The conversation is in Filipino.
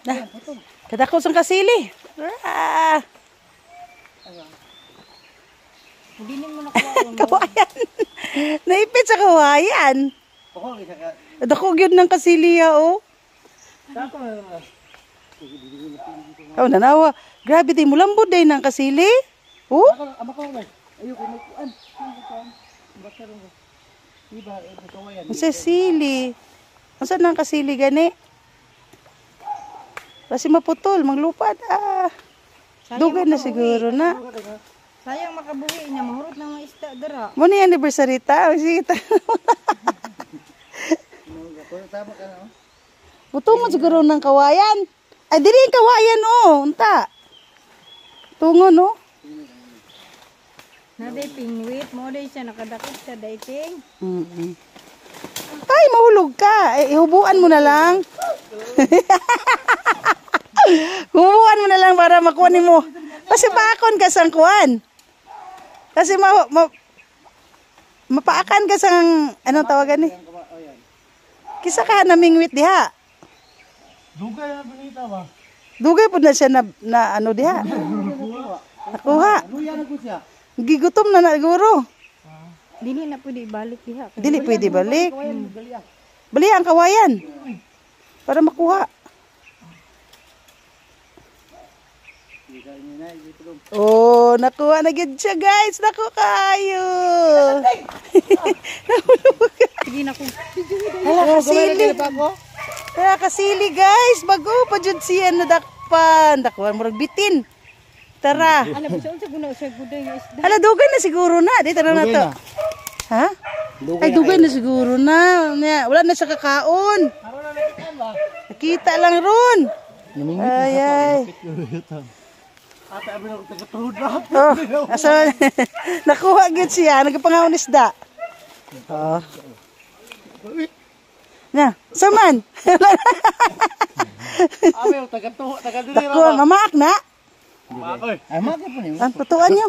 Na. Kadako sang kasili. Ah. Hindi mo na kawayan. Kawayan. Naipit sa kawayan. Dako gyud ng kasiliya oh. Oh, nanawa. Grabe din mo lambot day ng kasili. Oh. Sa sili. Asa nang kasili gani? Kasi maputol, maglupad. Ah. Dugay na siguro na. Sayang makabuhi niya, mahurot na mga isda dara. Mo ni anniversary ta, sige ta. Butungon siguro ng kawayan. Ay dili ang kawayan oh, unta. Tungon oh. Na day pingwit, mo day siya nakadakit sa dating. Ay, mahulog ka. Eh, ihubuan mo na lang. Hubuan mo na lang para makuha ni mo. Kasi paakon ka sang kuan. Kasi mapaakan ka sang, anong tawagan ni? Kisa ka namingwit diha. Dugay na pinita ba? Dugay po na siya na ano diha. Nakuha. Gigutom na siguro. Dili na pwede ibalik diha. Dili pwede balik. Bali ang kawayan. Para makuha. Oh, nakuha na gid siya guys. Naku kayo. Sige na ko. Hala kasili. Hala kasili guys. Bago pa jud siya nadakpan. Dakuan murag bitin. Tara. Ala ba sa guna sa guday nga isda. Hala dugay na siguro na. Di tara na to. Ha? Ay dugay na siguro na. Wala na siya kakaon. Nakita lang ron. Ay ay. Ate abi na tagatuhod na. Oh, asa nakuha gid siya, nagapangawon isda. Oh. Na, saman. Abi tagatuhod, tagadili ra. Nakuha mamaak na. Makoy. Ay makoy po niyo. Ang tutuan niyo.